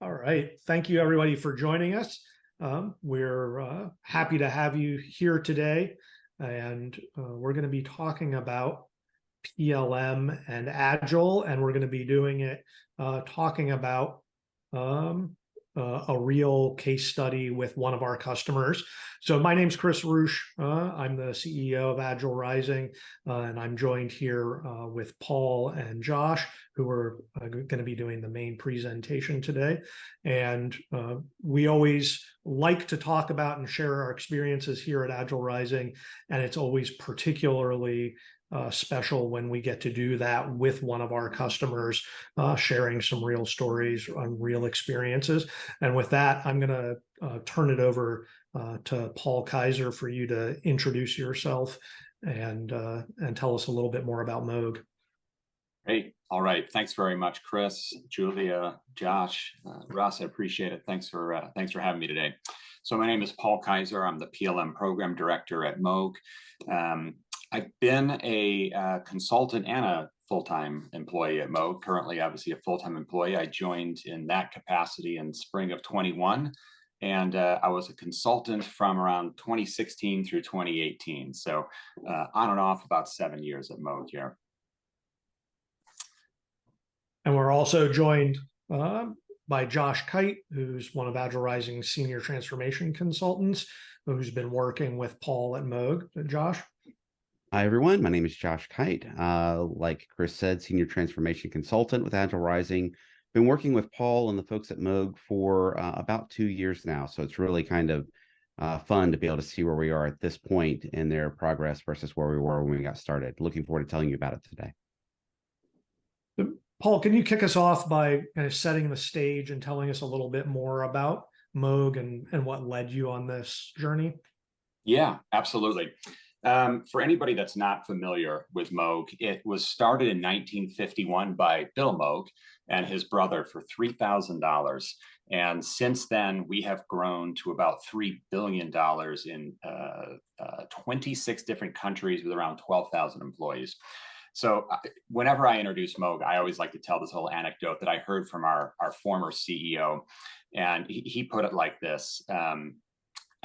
All right. Thank you, everybody, for joining us. We're happy to have you here today, and we're going to be talking about PLM and Agile, and we're going to be doing it talking about a real case study with one of our customers. So my name's Chris Ruch. I'm the CEO of Agile Rising, and I'm joined here with Paul and Josh, who are going to be doing the main presentation today. And we always like to talk about and share our experiences here at Agile Rising, and it's always particularly special when we get to do that with one of our customers, sharing some real stories on real experiences. And with that, I'm going to turn it over to Paul Kaiser for you to introduce yourself and tell us a little bit more about Moog. Great. All right. Thanks very much, Chris, Julia, Josh, Russ. I appreciate it. Thanks for having me today. So my name is Paul Kaiser. I'm the PLM program director at Moog. I've been a consultant and a full-time employee at Moog, currently obviously a full-time employee. I joined in that capacity in spring of 21, and I was a consultant from around 2016 through 2018. So on and off about 7 years at Moog here. And we're also joined by Josh Kite, who's one of Agile Rising's senior transformation consultants, who's been working with Paul at Moog. Josh? Hi, everyone. My name is Josh Kite. Like Chris said, senior transformation consultant with Agile Rising. Been working with Paul and the folks at Moog for about 2 years now. So it's really kind of fun to be able to see where we are at this point in their progress versus where we were when we got started. Looking forward to telling you about it today. Paul, can you kick us off by kind of setting the stage and telling us a little bit more about Moog and what led you on this journey? Yeah, absolutely. For anybody that's not familiar with Moog, it was started in 1951 by Bill Moog and his brother for $3,000. And since then, we have grown to about $3 billion in 26 different countries with around 12,000 employees. So whenever I introduce Moog, I always like to tell this whole anecdote that I heard from our former CEO. And he put it like this.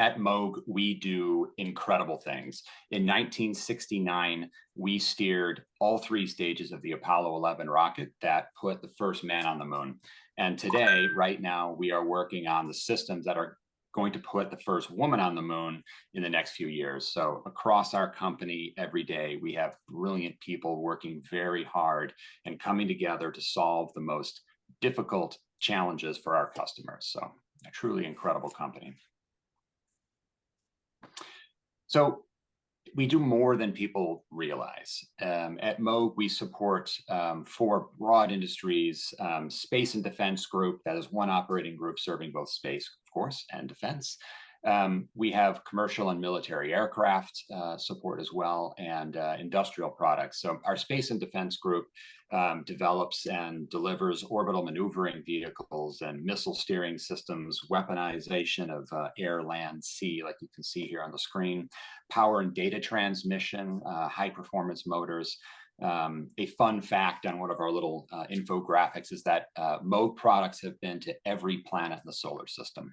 At Moog, we do incredible things. In 1969, we steered all 3 stages of the Apollo 11 rocket that put the first man on the moon. And today, right now, we are working on the systems that are going to put the first woman on the moon in the next few years. So across our company, every day, we have brilliant people working very hard and coming together to solve the most difficult challenges for our customers. So a truly incredible company. So we do more than people realize. At Moog, we support 4 broad industries: space and defense group, that is one operating group serving both space, of course, and defense. We have commercial and military aircraft support as well, and industrial products. So our space and defense group develops and delivers orbital maneuvering vehicles and missile steering systems, weaponization of air, land, sea, like you can see here on the screen, power and data transmission, high performance motors. A fun fact on one of our little infographics is that Moog products have been to every planet in the solar system.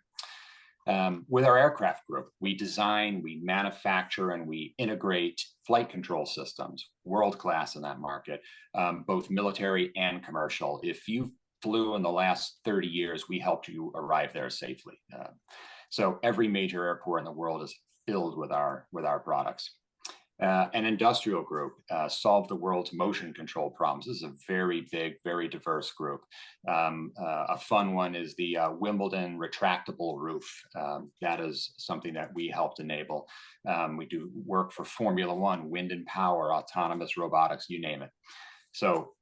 With our aircraft group, we design, we manufacture, and we integrate flight control systems, world-class in that market, both military and commercial. If you flew in the last 30 years, we helped you arrive there safely. So every major airport in the world is filled with our products. An industrial group solved the world's motion control problems. This is a very big, very diverse group. A fun one is the Wimbledon retractable roof. That is something that we helped enable. We do work for Formula One, wind and power, autonomous robotics, you name it. So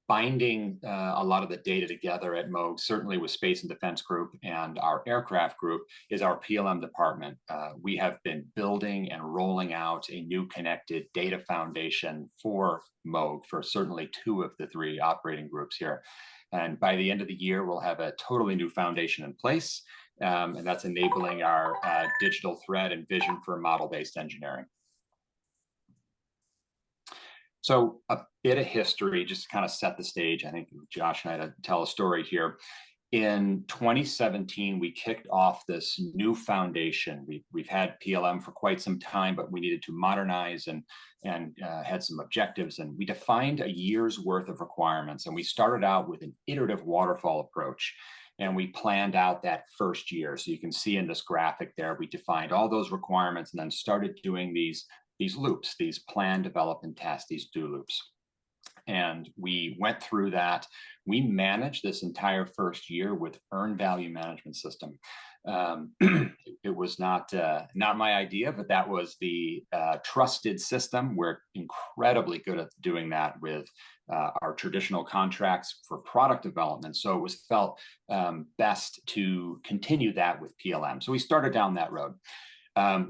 binding a lot of the data together at Moog, certainly with Space and Defense Group and our aircraft group, is our PLM department. We have been building and rolling out a new connected data foundation for Moog for certainly 2 of the 3 operating groups here. And by the end of the year, we'll have a totally new foundation in place. And that's enabling our digital thread and vision for model-based engineering. So a bit of history, just to kind of set the stage. I think Josh and I had to tell a story here. in 2017, we kicked off this new foundation. We've had PLM for quite some time, but we needed to modernize and had some objectives. And we defined a year's worth of requirements. And we started out with an iterative waterfall approach. And we planned out that first year. So you can see in this graphic there, we defined all those requirements and then started doing these loops, these plan, develop, and test, these do loops. And we went through that. We managed this entire first year with earned value management system. It was not my idea, but that was the trusted system. We're incredibly good at doing that with our traditional contracts for product development. So it was felt best to continue that with PLM. So we started down that road.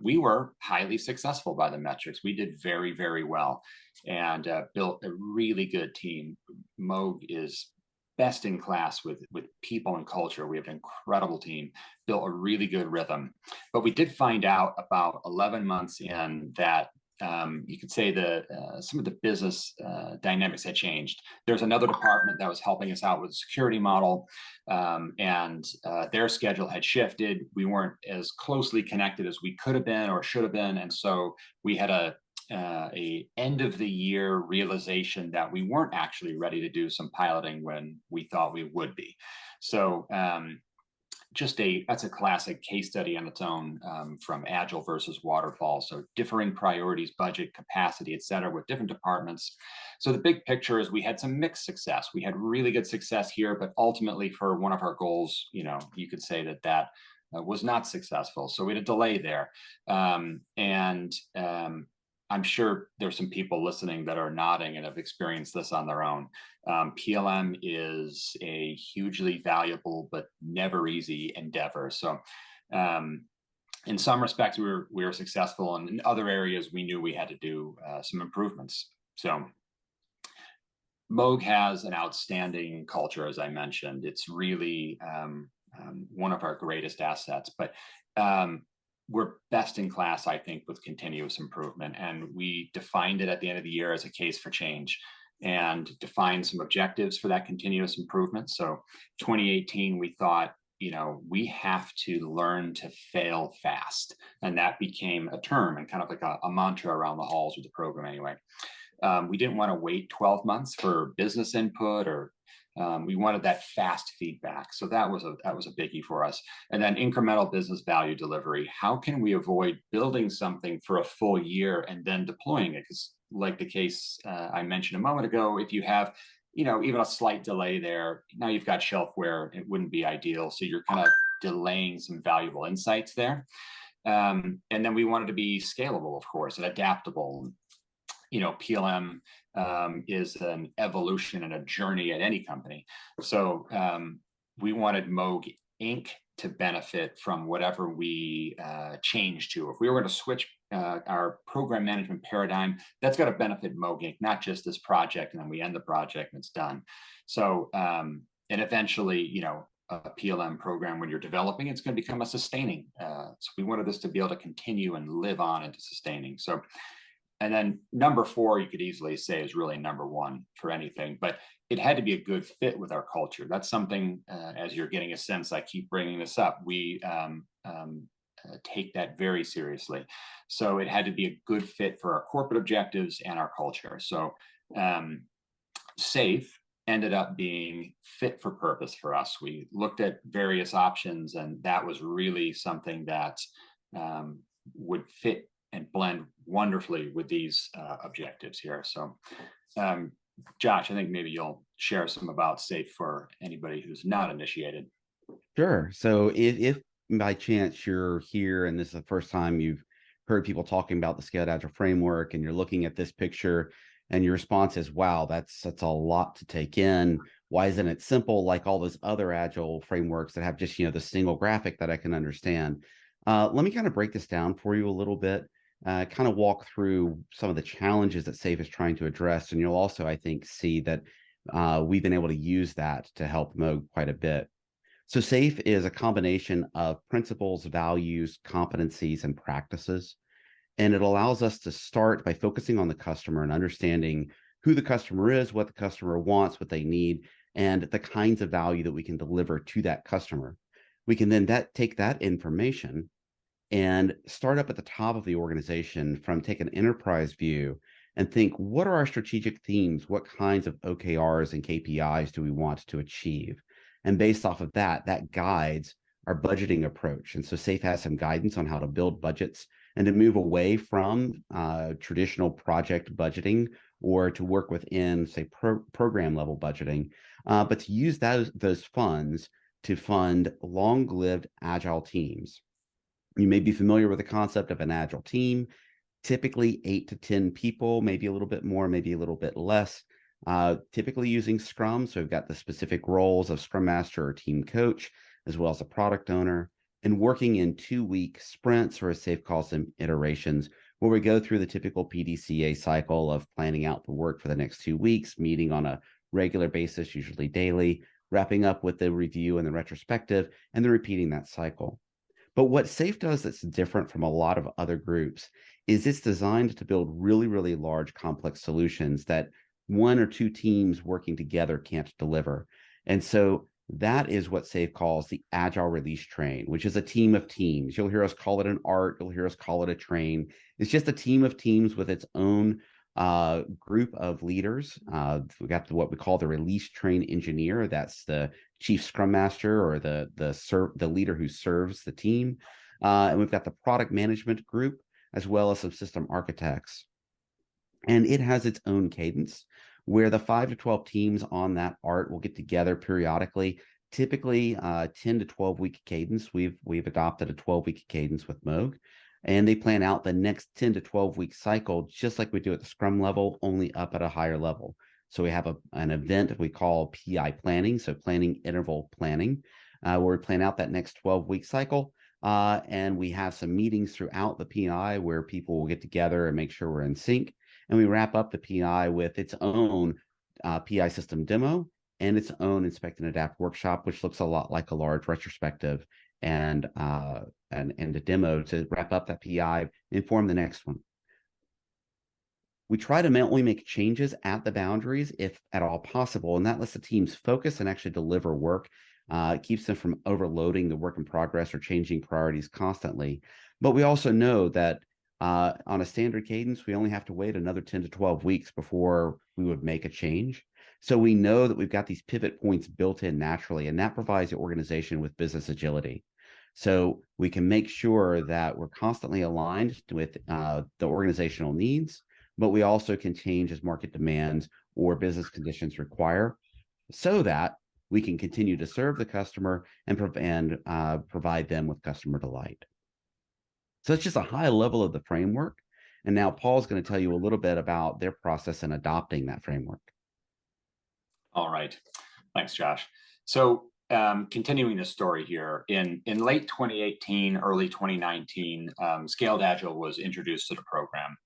We were highly successful by the metrics. We did very, very well and built a really good team. Moog is best in class with people and culture. We have an incredible team, built a really good rhythm. But we did find out about 11 months in that you could say some of the business dynamics had changed. There's another department that was helping us out with the security model, and their schedule had shifted. We weren't as closely connected as we could have been or should have been, and so we had a end of the year realization that we weren't actually ready to do some piloting when we thought we would be. So that's a classic case study on its own, from Agile versus waterfall. So differing priorities, budget, capacity, et cetera, with different departments. So the big picture is we had some mixed success. We had really good success here, but ultimately for one of our goals, you could say that was not successful. So we had a delay there. I'm sure there's some people listening that are nodding and have experienced this on their own. PLM is a hugely valuable but never easy endeavor. So in some respects, we were successful, and in other areas, we knew we had to do some improvements. So Moog has an outstanding culture, as I mentioned. It's really one of our greatest assets, but we're best in class, I think, with continuous improvement. And we defined it at the end of the year as a case for change and defined some objectives for that continuous improvement. So 2018, we thought, we have to learn to fail fast. And that became a term and kind of like a mantra around the halls with the program anyway. We didn't want to wait 12 months for business input, or we wanted that fast feedback. So that was a biggie for us. And then incremental business value delivery. How can we avoid building something for a full year and then deploying it? Because like the case I mentioned a moment ago, if you have, even a slight delay there, now you've got shelfware, it wouldn't be ideal. So you're kind of delaying some valuable insights there. And then we wanted to be scalable, of course, and adaptable. PLM is an evolution and a journey at any company. So we wanted Moog Inc. to benefit from whatever we change to. If we were going to switch our program management paradigm, that's got to benefit Moog Inc., not just this project, and then we end the project and it's done. So, and eventually, a PLM program, when you're developing, it's going to become a sustaining. So we wanted this to be able to continue and live on into sustaining. So, and then number 4, you could easily say, is really number 1 for anything, but it had to be a good fit with our culture. That's something, as you're getting a sense, I keep bringing this up, we take that very seriously. So it had to be a good fit for our corporate objectives and our culture. So SAFE ended up being fit for purpose for us. We looked at various options, and that was really something that would fit and blend wonderfully with these objectives here. So, Josh, I think maybe you'll share some about SAFE for anybody who's not initiated. Sure. So if by chance you're here and this is the first time you've heard people talking about the Scaled Agile Framework, and you're looking at this picture and your response is, wow, that's a lot to take in. Why isn't it simple like all those other Agile frameworks that have just, the single graphic that I can understand? Let me kind of break this down for you a little bit. Kind of walk through some of the challenges that SAFE is trying to address. And you'll also, I think, see that we've been able to use that to help Moog quite a bit. So SAFE is a combination of principles, values, competencies, and practices. And it allows us to start by focusing on the customer and understanding who the customer is, what the customer wants, what they need, and the kinds of value that we can deliver to that customer. We can then take that information and start up at the top of the organization from take an enterprise view and think, what are our strategic themes? What kinds of OKRs and KPIs do we want to achieve? And based off of that, that guides our budgeting approach. And so SAFE has some guidance on how to build budgets and to move away from traditional project budgeting or to work within, say, program level budgeting, but to use those funds to fund long-lived agile teams. You may be familiar with the concept of an agile team, typically 8 to 10 people, maybe a little bit more, maybe a little bit less, typically using Scrum. So we've got the specific roles of Scrum Master or team coach, as well as a product owner, and working in 2-week sprints, or as SAFE calls them, iterations, where we go through the typical PDCA cycle of planning out the work for the next 2 weeks, meeting on a regular basis, usually daily, wrapping up with the review and the retrospective, and then repeating that cycle. But what SAFE does that's different from a lot of other groups is it's designed to build really, really large, complex solutions that 1 or 2 teams working together can't deliver. And so that is what SAFE calls the Agile Release Train, which is a team of teams. You'll hear us call it an ART. You'll hear us call it a train. It's just a team of teams with its own group of leaders. We got what we call the release train engineer. That's the chief scrum master or the leader who serves the team. And we've got the product management group, as well as some system architects. And it has its own cadence where the 5 to 12 teams on that ART will get together periodically, typically 10 to 12 week cadence. We've adopted a 12-week cadence with Moog, and they plan out the next 10 to 12 week cycle, just like we do at the Scrum level, only up at a higher level. So we have an event that we call PI planning, so planning interval planning, where we plan out that next 12-week cycle. And we have some meetings throughout the PI where people will get together and make sure we're in sync. And we wrap up the PI with its own PI system demo and its own inspect and adapt workshop, which looks a lot like a large retrospective and a demo to wrap up that PI, inform the next one. We try to only make changes at the boundaries if at all possible, and that lets the teams focus and actually deliver work. It keeps them from overloading the work in progress or changing priorities constantly. But we also know that on a standard cadence, we only have to wait another 10 to 12 weeks before we would make a change. So we know that we've got these pivot points built in naturally, and that provides the organization with business agility. So we can make sure that we're constantly aligned with the organizational needs, but we also can change as market demands or business conditions require so that we can continue to serve the customer and provide them with customer delight. So it's just a high level of the framework. And now Paul's going to tell you a little bit about their process in adopting that framework. All right. Thanks, Josh. So continuing the story here, in late 2018, early 2019, Scaled Agile was introduced to the program.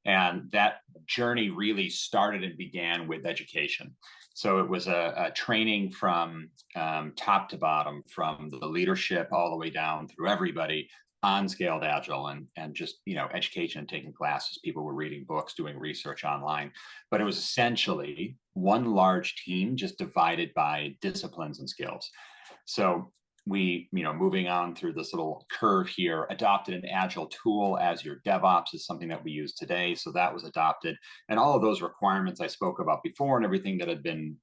And that journey really started and began with education. So it was a training from top to bottom, from the leadership all the way down through everybody on Scaled Agile, and just, education and taking classes. People were reading books, doing research online, but it was essentially one large team just divided by disciplines and skills. So we, moving on through this little curve here, adopted an Agile tool as your DevOps is something that we use today. So that was adopted. And all of those requirements I spoke about before and everything that had been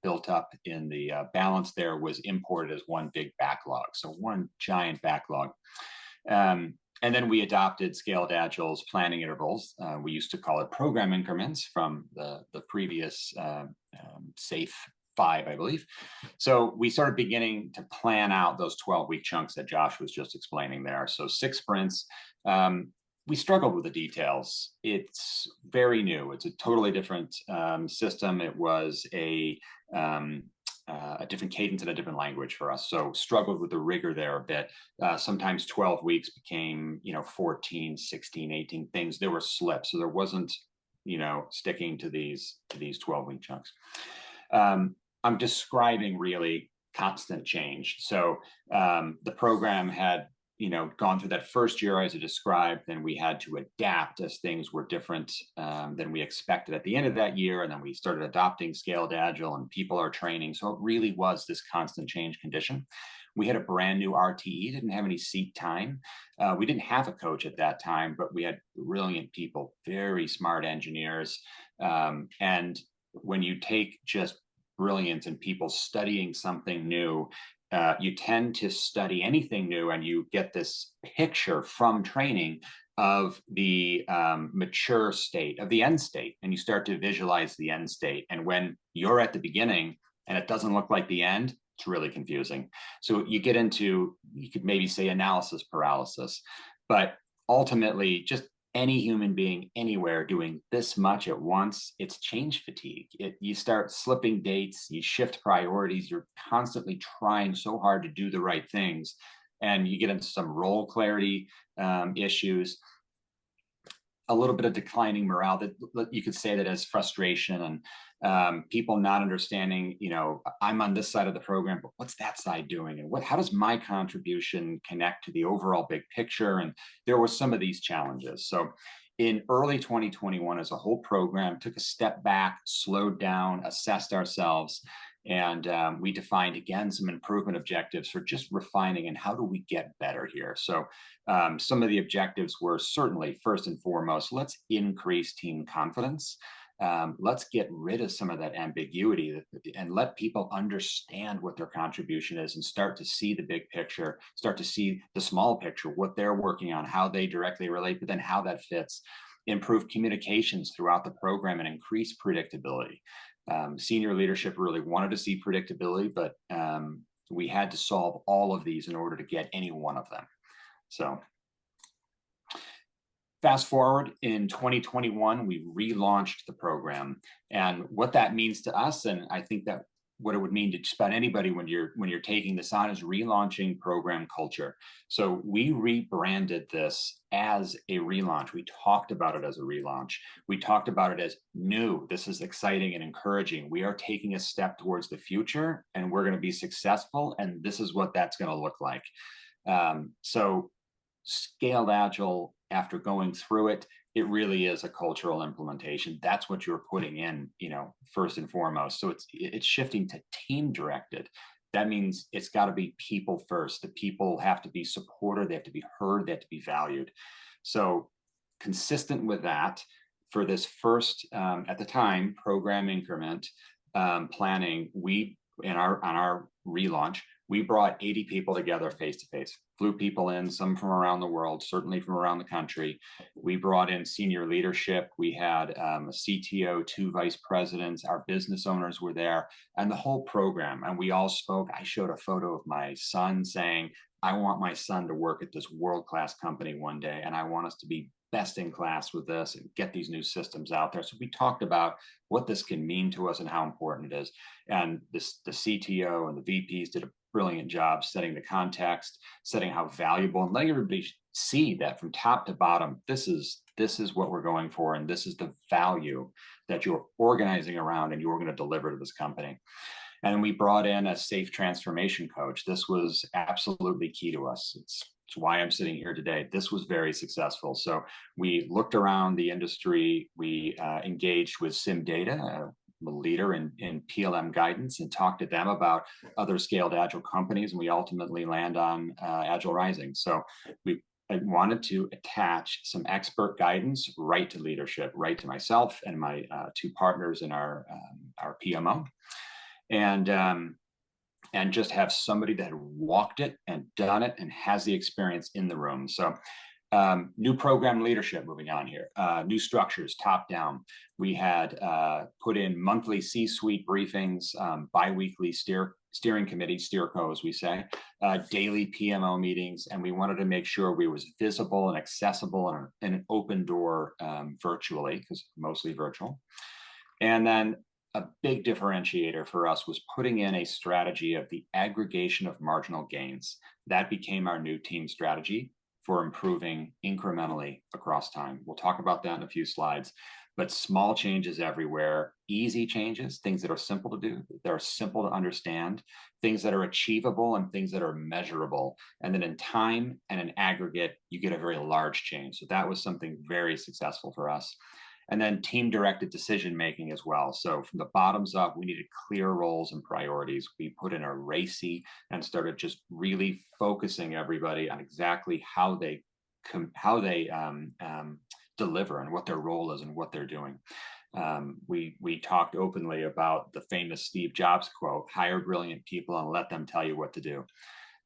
built up in the balance there was imported as one big backlog. So one giant backlog. And then we adopted Scaled Agile's planning intervals. We used to call it program increments from the previous SAFE 5, I believe. So we started beginning to plan out those 12-week chunks that Josh was just explaining there. So 6 sprints. We struggled with the details. It's very new. It's a totally different system. It was a different cadence and a different language for us. So struggled with the rigor there a bit. Sometimes 12 weeks became, 14, 16, 18 things. There were slips. So there wasn't, sticking to these 12-week chunks. I'm describing really constant change. So the program had gone through that first year as I described, then we had to adapt as things were different than we expected at the end of that year. And then we started adopting Scaled Agile and people are training. So it really was this constant change condition. We had a brand new RTE, didn't have any seat time. We didn't have a coach at that time, but we had brilliant people, very smart engineers. And when you take just brilliance and people studying something new, you tend to study anything new and you get this picture from training of the mature state, of the end state, and you start to visualize the end state. And when you're at the beginning and it doesn't look like the end, it's really confusing. So you get into, you could maybe say analysis paralysis, but ultimately just any human being anywhere doing this much at once, it's change fatigue. You start slipping dates, you shift priorities, you're constantly trying so hard to do the right things, and you get into some role clarity issues, a little bit of declining morale, that you could say that as frustration, and people not understanding, I'm on this side of the program, but what's that side doing? And how does my contribution connect to the overall big picture? And there were some of these challenges. So in early 2021, as a whole program, took a step back, slowed down, assessed ourselves, and we defined, again, some improvement objectives for just refining and how do we get better here. So some of the objectives were certainly, first and foremost, let's increase team confidence. Let's get rid of some of that ambiguity and let people understand what their contribution is and start to see the big picture, start to see the small picture, what they're working on, how they directly relate, but then how that fits. Improve communications throughout the program and increase predictability. Senior leadership really wanted to see predictability, but we had to solve all of these in order to get any one of them. So fast forward, in 2021, we relaunched the program. And what that means to us, and I think that what it would mean to just about anybody when you're taking this on, is relaunching program culture. So we rebranded this as a relaunch. We talked about it as a relaunch. We talked about it as new. This is exciting and encouraging. We are taking a step towards the future and we're going to be successful. And this is what that's going to look like. So Scaled Agile, after going through it, it really is a cultural implementation. That's what you're putting in, first and foremost. So it's shifting to team directed. That means it's got to be people first. The people have to be supported. They have to be heard. They have to be valued. So consistent with that, for this first, at the time, program increment planning, on our relaunch, we brought 80 people together face-to-face, flew people in, some from around the world, certainly from around the country. We brought in senior leadership. We had a CTO, 2 vice presidents, our business owners were there, and the whole program. And we all spoke. I showed a photo of my son saying, I want my son to work at this world-class company one day, and I want us to be best in class with this and get these new systems out there. So we talked about what this can mean to us and how important it is. And the CTO and the VPs did a brilliant job setting the context, setting how valuable, and letting everybody see that from top to bottom, this is what we're going for, and this is the value that you're organizing around and you're going to deliver to this company. And we brought in a safe transformation coach. This was absolutely key to us. It's why I'm sitting here today. This was very successful. So we looked around the industry. We engaged with SimData, a leader in PLM guidance, and talked to them about other scaled agile companies. And we ultimately land on Agile Rising. So I wanted to attach some expert guidance right to leadership, right to myself and my 2 partners in our PMO. And just have somebody that had walked it and done it and has the experience in the room. So new program leadership moving on here, new structures, top down. We had put in monthly C-suite briefings, biweekly steering committee, steerco, as we say, daily PMO meetings. And we wanted to make sure we was visible and accessible and an open door virtually, because mostly virtual. And then a big differentiator for us was putting in a strategy of the aggregation of marginal gains. That became our new team strategy for improving incrementally across time. We'll talk about that in a few slides. but small changes everywhere, easy changes, things that are simple to do, that are simple to understand, things that are achievable and things that are measurable. And then in time and in aggregate, you get a very large change. So that was something very successful for us. And then team directed decision making as well. So from the bottoms up, we needed clear roles and priorities. We put in a RACI and started just really focusing everybody on exactly how they deliver and what their role is and what they're doing. We talked openly about the famous Steve Jobs quote: hire brilliant people and let them tell you what to do.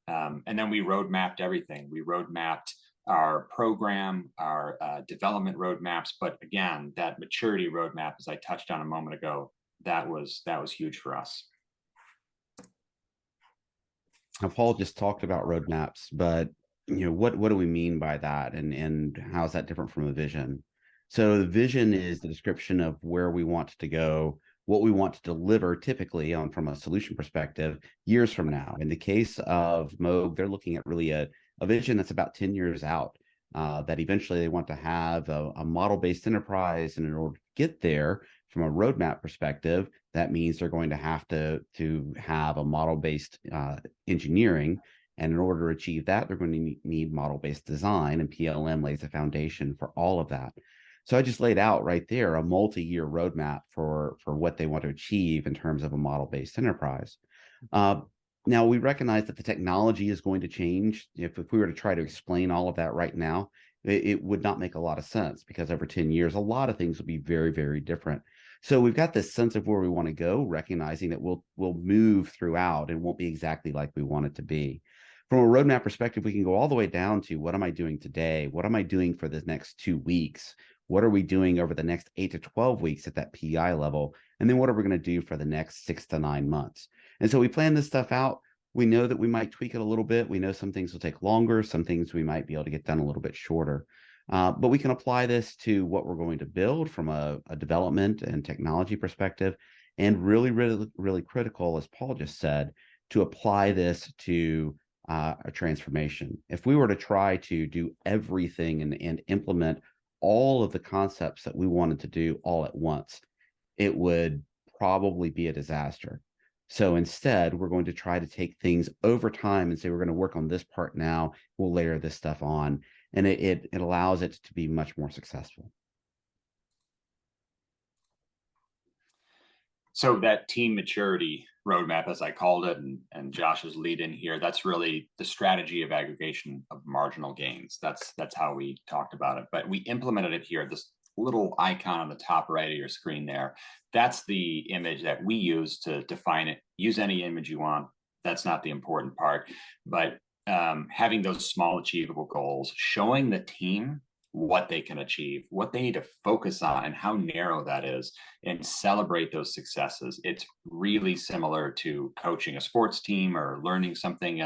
And then we roadmapped everything. We roadmapped our program, our development roadmaps. But again, that maturity roadmap, as I touched on a moment ago, that was huge for us. Now, Paul just talked about roadmaps, but what do we mean by that, and how is that different from a vision? So the vision is the description of where we want to go, what we want to deliver, typically from a solution perspective, years from now. In the case of Moog, they're looking at really a vision that's about 10 years out, that eventually they want to have a model-based enterprise. And in order to get there from a roadmap perspective, that means they're going to have to have a model-based engineering. And in order to achieve that, they're going to need model-based design, and PLM lays the foundation for all of that. So I just laid out right there a multi-year roadmap for what they want to achieve in terms of a model-based enterprise. Now, we recognize that the technology is going to change. If we were to try to explain all of that right now, it would not make a lot of sense, because over 10 years, a lot of things will be very, very different. So we've got this sense of where we want to go, recognizing that we'll move throughout and won't be exactly like we want it to be. From a roadmap perspective, we can go all the way down to, what am I doing today? What am I doing for the next 2 weeks? What are we doing over the next 8 to 12 weeks at that PI level? And then what are we going to do for the next 6 to 9 months? And so we plan this stuff out. We know that we might tweak it a little bit. We know some things will take longer. Some things we might be able to get done a little bit shorter. But we can apply this to what we're going to build from a development and technology perspective. And really, really, really critical, as Paul just said, to apply this to a transformation. If we were to try to do everything and implement all of the concepts that we wanted to do all at once, it would probably be a disaster. So instead, we're going to try to take things over time and say, we're going to work on this part now, we'll layer this stuff on, and it allows it to be much more successful. So that team maturity roadmap, as I called it, and Josh's lead in here, that's really the strategy of aggregation of marginal gains. That's how we talked about it. But we implemented it here. This little icon on the top right of your screen there, that's the image that we use to define it. Use any image you want. That's not the important part. But having those small achievable goals, showing the team what they can achieve, what they need to focus on, and how narrow that is, and celebrate those successes. It's really similar to coaching a sports team or learning something,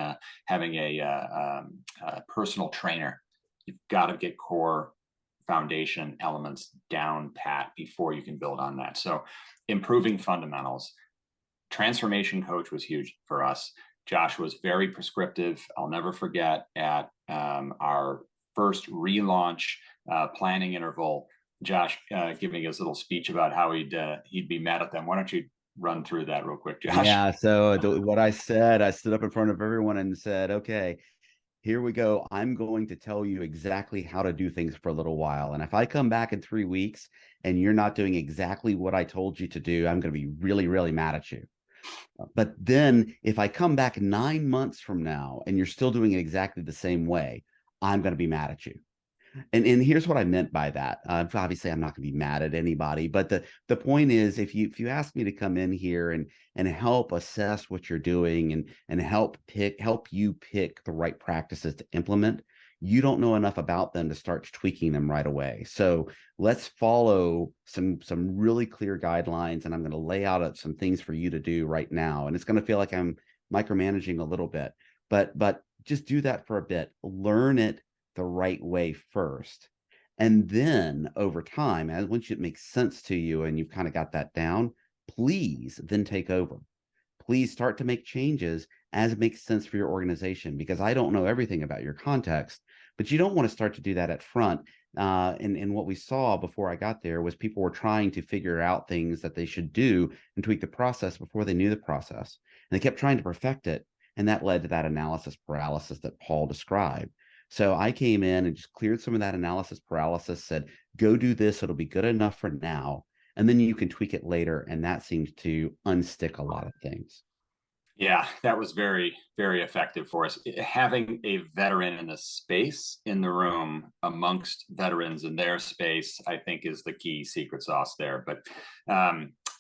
having a personal trainer. You've got to get core foundation elements down pat before you can build on that. So improving fundamentals. Transformation coach was huge for us. Josh was very prescriptive. I'll never forget at our first relaunch planning interval, Josh giving his little speech about how he'd be mad at them. Why don't you run through that real quick, Josh? Yeah, so what I said, I stood up in front of everyone and said, okay, here we go. I'm going to tell you exactly how to do things for a little while. And if I come back in 3 weeks and you're not doing exactly what I told you to do, I'm going to be really, really mad at you. But then if I come back 9 months from now and you're still doing it exactly the same way, I'm going to be mad at you. And here's what I meant by that. Obviously, I'm not going to be mad at anybody, but the point is, if you ask me to come in here and help assess what you're doing and help you pick the right practices to implement, you don't know enough about them to start tweaking them right away. So let's follow some really clear guidelines, and I'm going to lay out some things for you to do right now. And it's going to feel like I'm micromanaging a little bit, but just do that for a bit. Learn it the right way first. And then over time, once it makes sense to you and you've kind of got that down, please then take over. Please start to make changes as it makes sense for your organization, because I don't know everything about your context, but you don't want to start to do that at front. And what we saw before I got there was people were trying to figure out things that they should do and tweak the process before they knew the process. And they kept trying to perfect it. And that led to that analysis paralysis that Paul described. So I came in and just cleared some of that analysis paralysis, said, go do this. It'll be good enough for now. And then you can tweak it later. And that seems to unstick a lot of things. Yeah, that was very, very effective for us. Having a veteran in the space in the room amongst veterans in their space, I think, is the key secret sauce there. But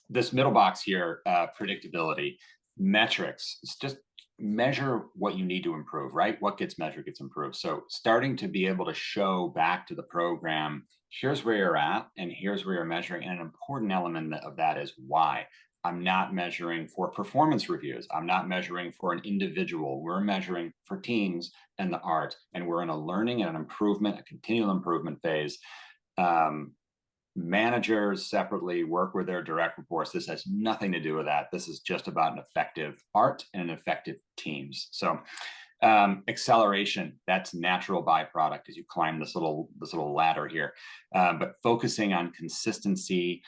this middle box here, predictability, metrics, it's just measure what you need to improve, right? What gets measured gets improved. So starting to be able to show back to the program, here's where you're at and here's where you're measuring. And an important element of that is why. I'm not measuring for performance reviews. I'm not measuring for an individual. We're measuring for teams and the art. And we're in a learning and an improvement, a continual improvement phase. Managers separately work with their direct reports. This has nothing to do with that. This is just about an effective art and an effective teams. So acceleration, that's natural byproduct as you climb this little ladder here. But focusing on consistency,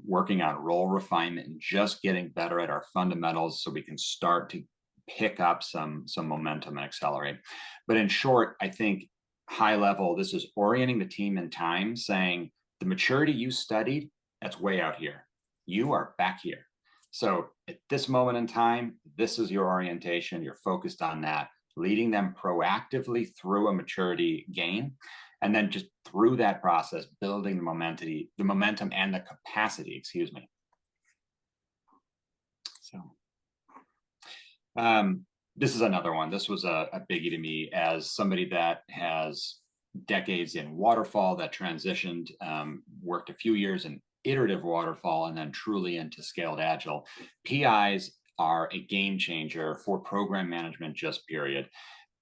working on role refinement, and just getting better at our fundamentals so we can start to pick up some momentum and accelerate. But in short, I think high level, this is orienting the team in time, saying the maturity you studied, that's way out here. You are back here. So at this moment in time, this is your orientation. You're focused on that, leading them proactively through a maturity gain. And then just through that process, building the momentum and the capacity, excuse me. So this is another one. This was a biggie to me as somebody that has decades in waterfall, that transitioned, worked a few years in iterative waterfall, and then truly into scaled agile. PIs are a game changer for program management, just period.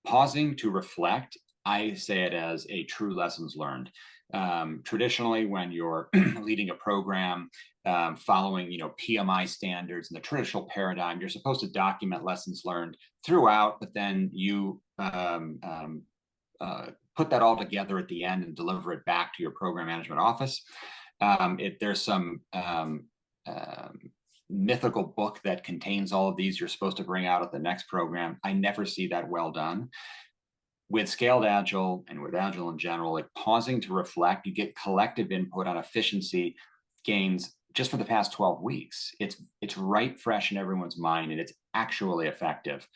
Pausing to reflect, I say it as a true lessons learned. Traditionally, when you're leading a program, following PMI standards and the traditional paradigm, you're supposed to document lessons learned throughout, but then you put that all together at the end and deliver it back to your program management office. There's some mythical book that contains all of these you're supposed to bring out at the next program. I never see that well done. With Scaled Agile and with Agile in general, like pausing to reflect, you get collective input on efficiency gains just for the past 12 weeks. It's right fresh in everyone's mind, and it's actually effective.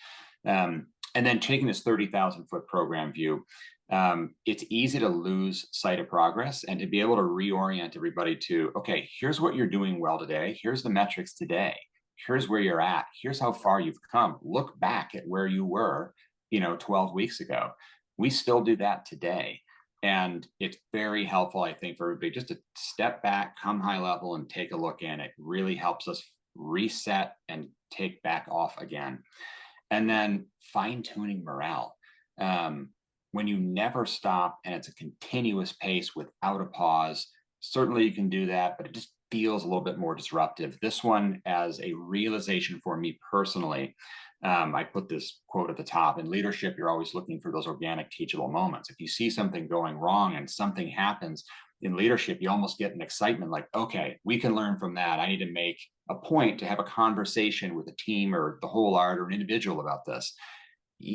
And then taking this 30,000 foot program view, it's easy to lose sight of progress, and to be able to reorient everybody to, okay, here's what you're doing well today. Here's the metrics today. Here's where you're at. Here's how far you've come. Look back at where you were, 12 weeks ago. We still do that today. And it's very helpful, I think, for everybody just to step back, come high level, and take a look in. It really helps us reset and take back off again. And then fine-tuning morale. When you never stop and it's a continuous pace without a pause, certainly you can do that, but it just feels a little bit more disruptive. This one, as a realization for me personally, I put this quote at the top: in leadership, you're always looking for those organic teachable moments. If you see something going wrong and something happens in leadership, you almost get an excitement like, okay, we can learn from that. I need to make a point to have a conversation with a team or the whole art or an individual about this.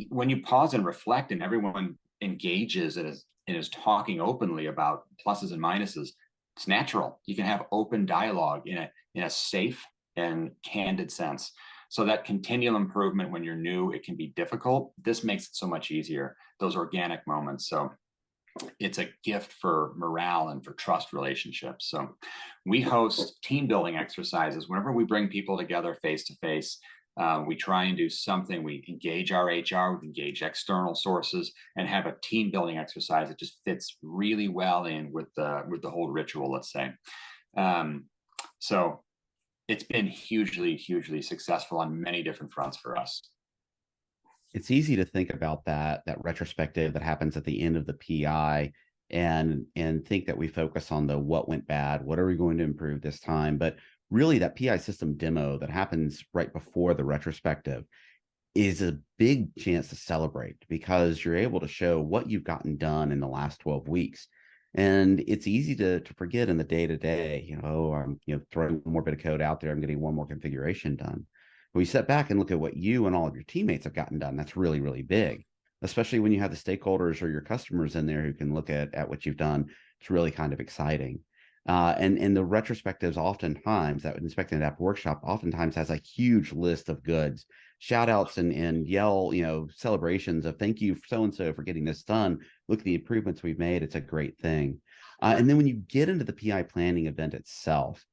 When you pause and reflect and everyone engages and is talking openly about pluses and minuses, it's natural. You can have open dialogue in a safe and candid sense. So that continual improvement, when you're new, it can be difficult. This makes it so much easier, those organic moments. So it's a gift for morale and for trust relationships. So we host team building exercises whenever we bring people together face to face. We try and do something. We engage our HR, we engage external sources, and have a team building exercise that just fits really well in with the whole ritual, let's say. So it's been hugely, hugely successful on many different fronts for us. It's easy to think about that retrospective that happens at the end of the PI and think that we focus on the what went bad, what are we going to improve this time? But really that PI system demo that happens right before the retrospective, is a big chance to celebrate because you're able to show what you've gotten done in the last 12 weeks. And it's easy to forget in the day to day, I'm throwing one more bit of code out there, I'm getting one more configuration done. When you step back and look at what you and all of your teammates have gotten done, that's really, really big, especially when you have the stakeholders or your customers in there who can look at what you've done. It's really kind of exciting. And the retrospectives oftentimes, that Inspecting App workshop oftentimes has a huge list of goods, shout outs and yell, celebrations of thank you so-and-so for getting this done. Look at the improvements we've made. It's a great thing. And then when you get into the PI planning event itself,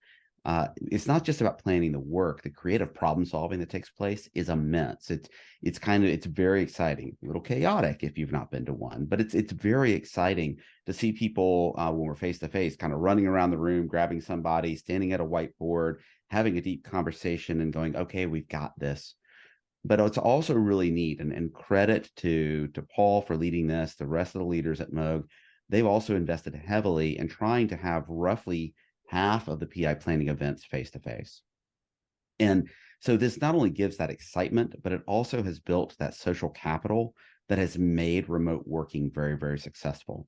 it's not just about planning the work. The creative problem solving that takes place is immense. It's very exciting, a little chaotic if you've not been to one, but it's very exciting to see people when we're face to face, kind of running around the room, grabbing somebody, standing at a whiteboard, having a deep conversation and going, okay, we've got this. But it's also really neat, and credit to Paul for leading this, the rest of the leaders at Moog. They've also invested heavily in trying to have roughly half of the PI planning events face to face. And so this not only gives that excitement, but it also has built that social capital that has made remote working very, very successful.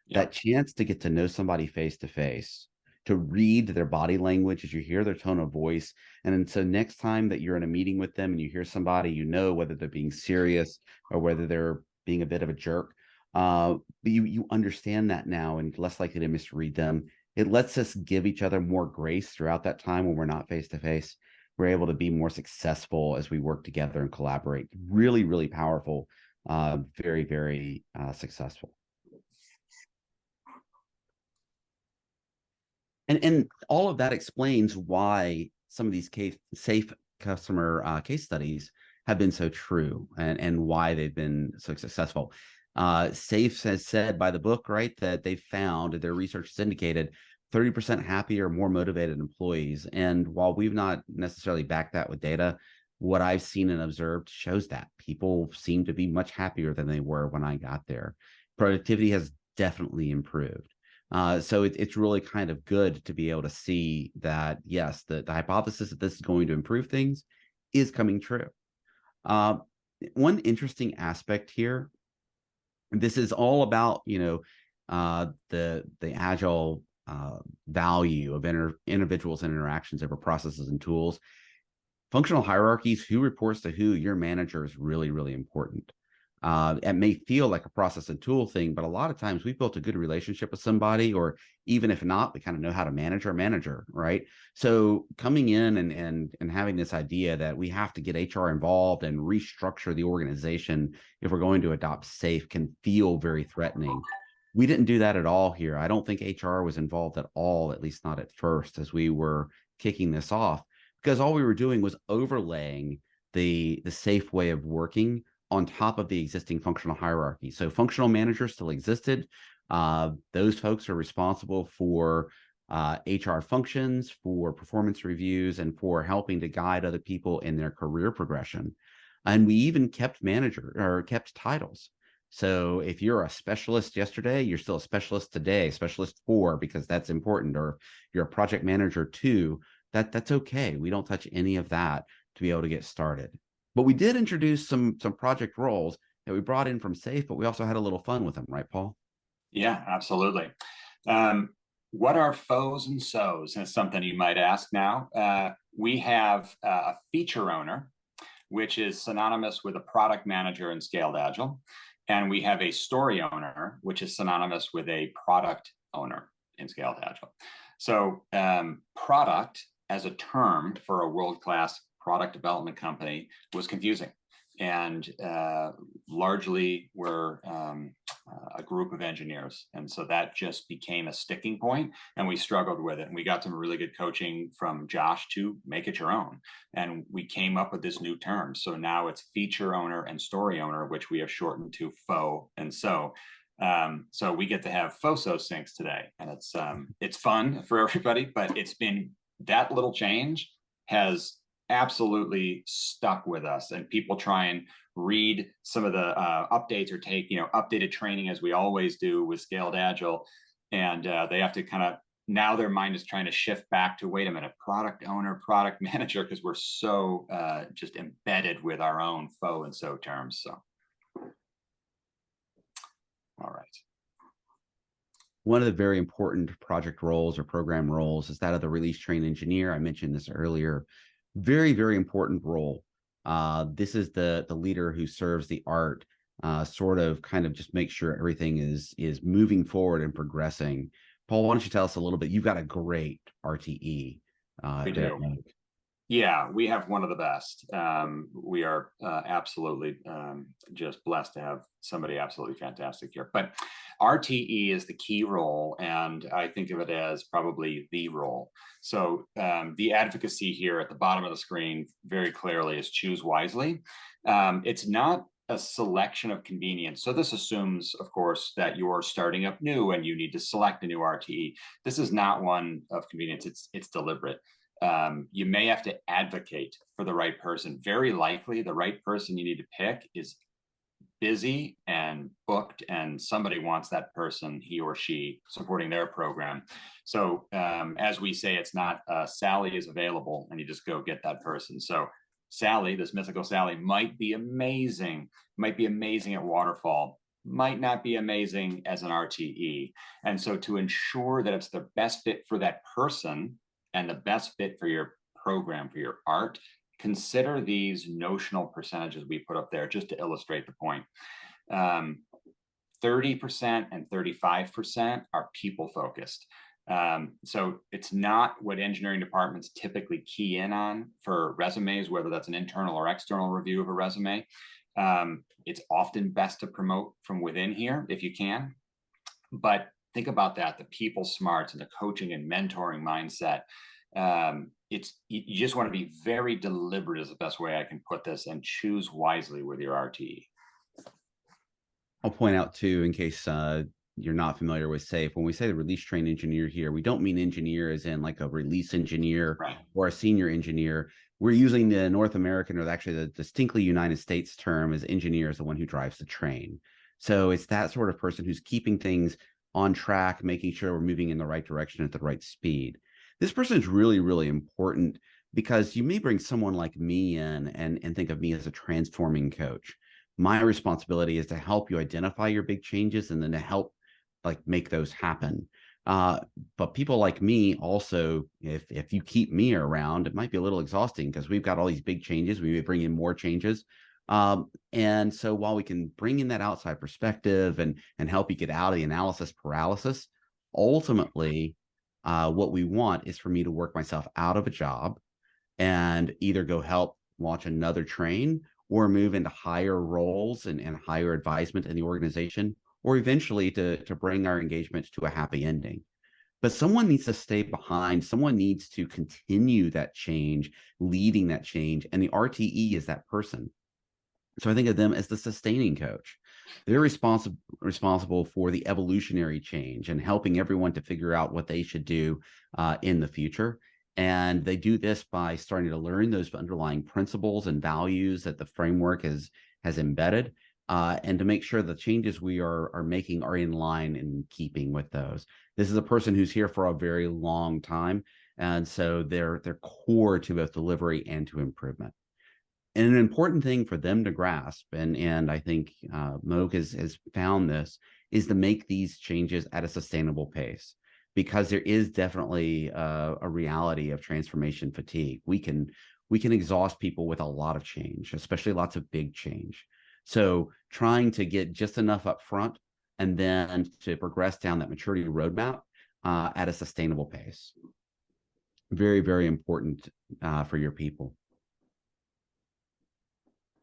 Yeah. That chance to get to know somebody face to face, to read their body language as you hear their tone of voice. And so next time that you're in a meeting with them and you hear somebody, whether they're being serious or whether they're being a bit of a jerk, but you understand that now and less likely to misread them. It lets us give each other more grace throughout that time when we're not face to face. We're able to be more successful as we work together and collaborate. Really, really powerful, very, very successful. And all of that explains why some of these safe customer case studies have been so true and why they've been so successful. SAFE has said by the book, right, that they found, their research has indicated 30% happier, more motivated employees. And while we've not necessarily backed that with data, what I've seen and observed shows that people seem to be much happier than they were when I got there. Productivity has definitely improved. So it's really kind of good to be able to see that, yes, the hypothesis that this is going to improve things is coming true. One interesting aspect here, this is all about, the agile value of individuals and interactions over processes and tools. Functional hierarchies, who reports to who, your manager is really, really important. It may feel like a process and tool thing, but a lot of times we've built a good relationship with somebody, or even if not, we kind of know how to manage our manager, right? So coming in and having this idea that we have to get HR involved and restructure the organization if we're going to adopt SAFE can feel very threatening. We didn't do that at all here. I don't think HR was involved at all, at least not at first, as we were kicking this off, because all we were doing was overlaying the SAFE way of working on top of the existing functional hierarchy. So functional managers still existed. Those folks are responsible for HR functions, for performance reviews, and for helping to guide other people in their career progression. And we even kept kept titles. So if you're a specialist yesterday, you're still a specialist today, specialist 4, because that's important, or you're a project manager 2, that's okay. We don't touch any of that to be able to get started. But we did introduce some project roles that we brought in from SAFE, but we also had a little fun with them, right, Paul? Yeah, absolutely. What are FOs and SOs? That's something you might ask now. We have a feature owner, which is synonymous with a product manager in Scaled Agile. And we have a story owner, which is synonymous with a product owner in Scaled Agile. So product as a term for a world-class product development company was confusing, and largely we're a group of engineers, and so that just became a sticking point, and we struggled with it. And we got some really good coaching from Josh to make it your own, and we came up with this new term. So now it's feature owner and story owner, which we have shortened to FO and SO. So we get to have FOSO syncs today, and it's fun for everybody, but it's been, that little change has absolutely stuck with us, and people try and read some of the updates or take updated training, as we always do with Scaled Agile, and they have to kind of now their mind is trying to shift back to, wait a minute, product owner, product manager, because we're so just embedded with our own faux and so terms. So, all right. One of the very important project roles or program roles is that of the release train engineer. I mentioned this earlier. Very, very important role. This is the leader who serves the art, sort of kind of just make sure everything is moving forward and progressing. Paul, why don't you tell us a little bit? You've got a great RTE. We do. Yeah, we have one of the best. We are absolutely just blessed to have somebody absolutely fantastic here. But RTE is the key role, and I think of it as probably the role. So the advocacy here at the bottom of the screen very clearly is choose wisely. It's not a selection of convenience. So this assumes, of course, that you're starting up new and you need to select a new RTE. This is not one of convenience. It's deliberate. You may have to advocate for the right person. Very likely the right person you need to pick is busy and booked, and somebody wants that person, he or she, supporting their program. So as we say, it's not Sally is available and you just go get that person. So Sally, this mythical Sally, might be amazing at waterfall, might not be amazing as an RTE. And so to ensure that it's the best fit for that person and the best fit for your program, for your art, consider these notional percentages we put up there just to illustrate the point. 30% and 35% are people focused. So it's not what engineering departments typically key in on for resumes, whether that's an internal or external review of a resume. It's often best to promote from within here if you can. But think about that, the people smarts and the coaching and mentoring mindset. You just want to be very deliberate is the best way I can put this, and choose wisely with your RTE. I'll point out too, in case you're not familiar with SAFe, when we say the release train engineer here, we don't mean engineer as in like a release engineer or a senior engineer. We're using the North American, or actually the distinctly United States term, as engineer is the one who drives the train. So it's that sort of person who's keeping things on track, making sure we're moving in the right direction at the right speed. This person is really, really important, because you may bring someone like me in and think of me as a transforming coach. My responsibility is to help you identify your big changes and then to help make those happen. But people like me also, if you keep me around, it might be a little exhausting because we've got all these big changes. We may bring in more changes. And so while we can bring in that outside perspective and help you get out of the analysis paralysis, ultimately, what we want is for me to work myself out of a job and either go help launch another train or move into higher roles and higher advisement in the organization, or eventually to bring our engagement to a happy ending. But someone needs to stay behind. Someone needs to continue that change, leading that change. And the RTE is that person. So I think of them as the sustaining coach. They're responsible for the evolutionary change and helping everyone to figure out what they should do in the future. And they do this by starting to learn those underlying principles and values that the framework has embedded, and to make sure the changes we are making are in line and keeping with those. This is a person who's here for a very long time, and so they're core to both delivery and to improvement. And an important thing for them to grasp, and I think Moog has found this, is to make these changes at a sustainable pace, because there is definitely a reality of transformation fatigue. We can exhaust people with a lot of change, especially lots of big change. So trying to get just enough up front and then to progress down that maturity roadmap at a sustainable pace. Very, very important for your people.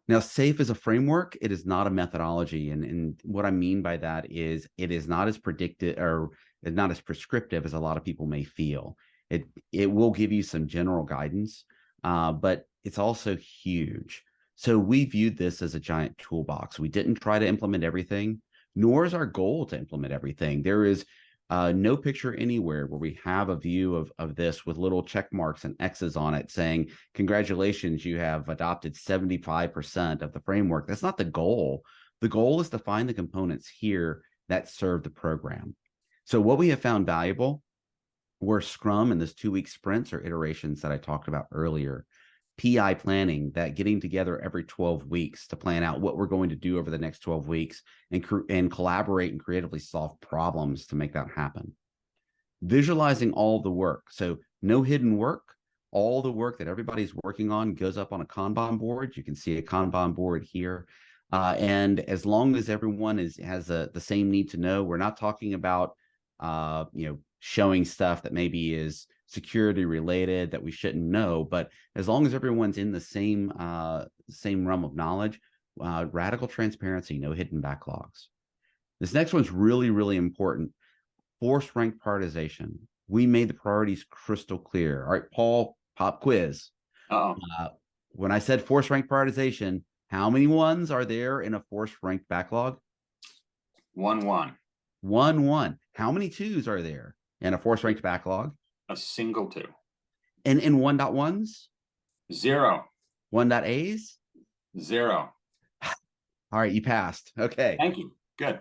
Now, SAFe is a framework. It is not a methodology. And what I mean by that is it is not as predictive or not as prescriptive as a lot of people may feel. It will give you some general guidance, but it's also huge. So we viewed this as a giant toolbox. We didn't try to implement everything, nor is our goal to implement everything. There is no picture anywhere where we have a view of this with little check marks and X's on it saying, congratulations, you have adopted 75% of the framework. That's not the goal. The goal is to find the components here that serve the program. So what we have found valuable where Scrum and those 2-week sprints or iterations that I talked about earlier. PI planning, that getting together every 12 weeks to plan out what we're going to do over the next 12 weeks and collaborate and creatively solve problems to make that happen. Visualizing all the work. So no hidden work. All the work that everybody's working on goes up on a Kanban board. You can see a Kanban board here. And as long as everyone has the same need to know, we're not talking about showing stuff that maybe is security related that we shouldn't know, but as long as everyone's in the same realm of knowledge, radical transparency, no hidden backlogs. This next one's really, really important. Force rank prioritization. We made the priorities crystal clear. All right, Paul, pop quiz. When I said force rank prioritization, how many ones are there in a force ranked backlog? 1, 1. 1, 1. How many 2s are there in a force ranked backlog? A single 2. And in 1.1s? 0. 1.As? 0. All right, you passed. Okay. Thank you. Good.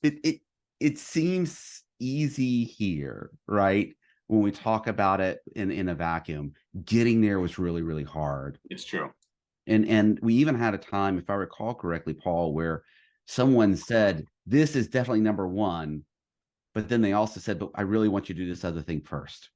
It seems easy here, right? When we talk about it in a vacuum, getting there was really, really hard. It's true. And we even had a time, if I recall correctly, Paul, where someone said, this is definitely number 1, but then they also said, but I really want you to do this other thing first.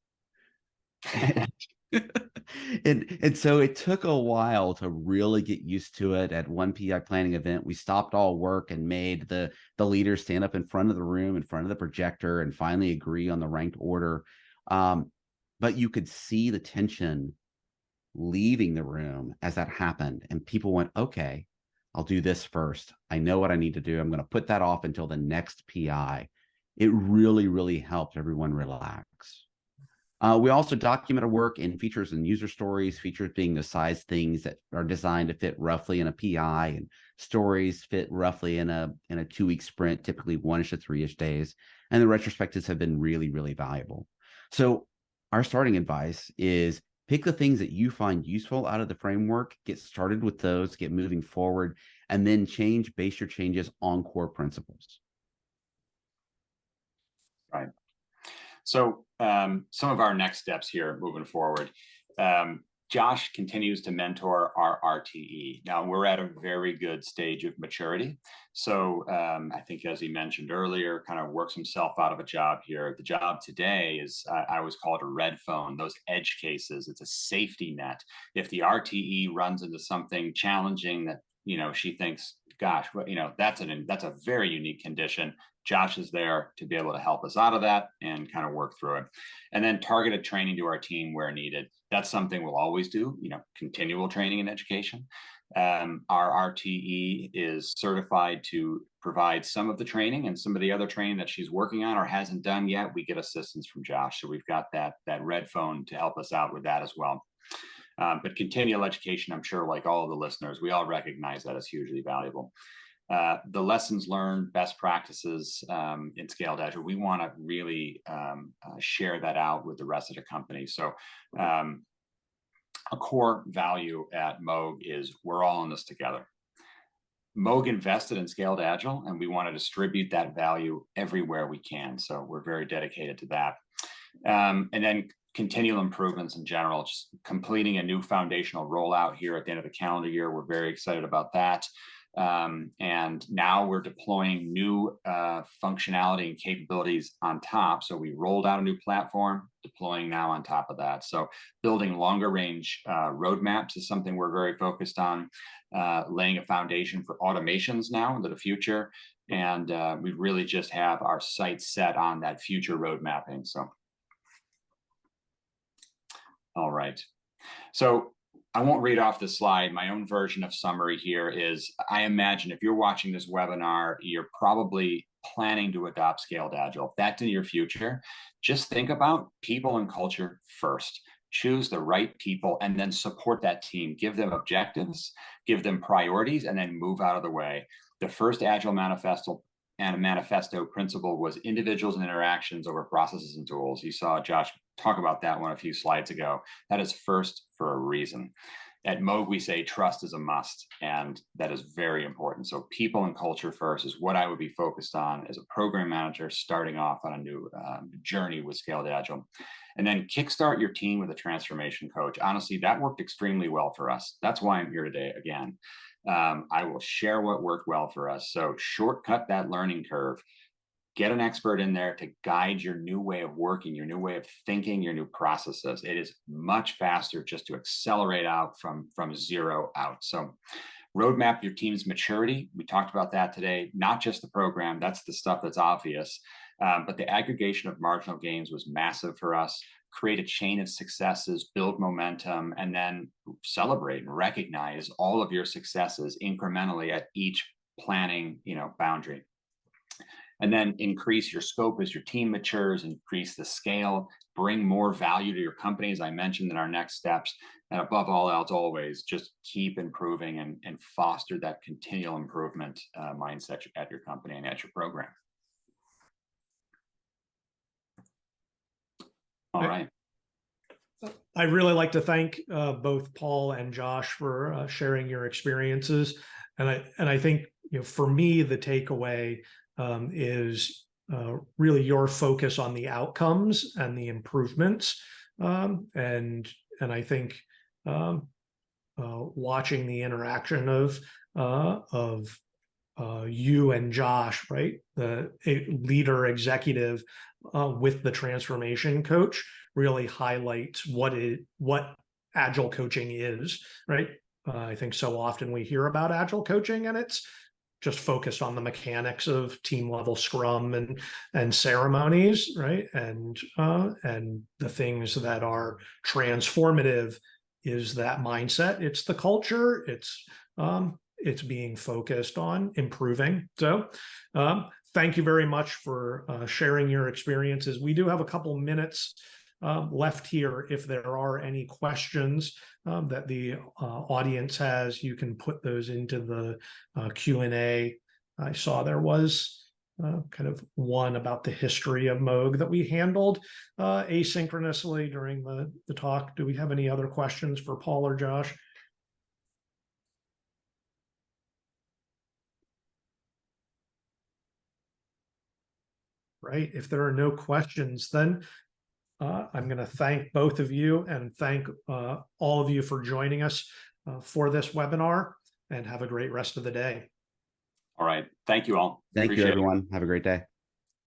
and so it took a while to really get used to it. At one PI planning event, we stopped all work and made the leaders stand up in front of the room, in front of the projector, and finally agree on the ranked order. But you could see the tension leaving the room as that happened, and people went, okay, I'll do this first. I know what I need to do. I'm going to put that off until the next PI. It really, really helped everyone relax. We also document our work in features and user stories, features being the size things that are designed to fit roughly in a PI, and stories fit roughly in a 2-week sprint, typically 1-ish to 3-ish days. And the retrospectives have been really, really valuable. So our starting advice is pick the things that you find useful out of the framework, get started with those, get moving forward, and then base your changes on core principles. Right. So some of our next steps here moving forward. Josh continues to mentor our RTE. Now we're at a very good stage of maturity. So I think, as he mentioned earlier, kind of works himself out of a job here. The job today is, I always call it a red phone, those edge cases. It's a safety net. If the RTE runs into something challenging that, she thinks, gosh, that's a very unique condition, Josh is there to be able to help us out of that and kind of work through it. And then targeted training to our team where needed. That's something we'll always do, continual training and education. Our RTE is certified to provide some of the training, and some of the other training that she's working on or hasn't done yet, we get assistance from Josh. So we've got that red phone to help us out with that as well. But continual education, I'm sure, like all of the listeners, we all recognize that as hugely valuable. The lessons learned, best practices in Scaled Agile, we want to really share that out with the rest of the company. So a core value at Moog is we're all in this together. Moog invested in Scaled Agile, and we want to distribute that value everywhere we can. So we're very dedicated to that. And then continual improvements in general, just completing a new foundational rollout here at the end of the calendar year. We're very excited about that. And now we're deploying new functionality and capabilities on top. So we rolled out a new platform, deploying now on top of that. So building longer range roadmaps is something we're very focused on, laying a foundation for automations now into the future. And we really just have our sights set on that future road mapping. So, all right. So I won't read off the slide. My own version of summary here is, I imagine if you're watching this webinar, you're probably planning to adopt Scaled Agile. If that's in your future, just think about people and culture first. Choose the right people and then support that team. Give them objectives, give them priorities, and then move out of the way. The first Agile manifesto principle was individuals and interactions over processes and tools. You saw Josh talk about that one a few slides ago. That is first for a reason. At Moog, we say trust is a must, and that is very important. So people and culture first is what I would be focused on as a program manager starting off on a new journey with Scaled Agile. And then kickstart your team with a transformation coach. Honestly, that worked extremely well for us. That's why I'm here today again. I will share what worked well for us. So shortcut that learning curve. Get an expert in there to guide your new way of working, your new way of thinking, your new processes. It is much faster just to accelerate out from zero out. So roadmap your team's maturity. We talked about that today, not just the program. That's the stuff that's obvious. But the aggregation of marginal gains was massive for us. Create a chain of successes, build momentum, and then celebrate and recognize all of your successes incrementally at each planning, boundary. And then increase your scope as your team matures, increase the scale, bring more value to your company, as I mentioned in our next steps. And above all else, always just keep improving and foster that continual improvement mindset at your company and at your program. All right. I'd really like to thank both Paul and Josh for sharing your experiences. And I think, for me, the takeaway is really your focus on the outcomes and the improvements. And I think watching the interaction of you and Josh, right, the leader executive with the transformation coach, really highlights what Agile coaching is, right? I think so often we hear about Agile coaching and it's just focused on the mechanics of team level Scrum and ceremonies, right? And the things that are transformative is that mindset. It's the culture. It's being focused on improving. So thank you very much for sharing your experiences. We do have a couple minutes left here. If there are any questions that the audience has, you can put those into the Q&A. I saw there was kind of one about the history of Moog that we handled asynchronously during the talk. Do we have any other questions for Paul or Josh? Right. If there are no questions, then I'm going to thank both of you and thank all of you for joining us for this webinar, and have a great rest of the day. All right. Thank you all. Thank you, everyone. Have a great day.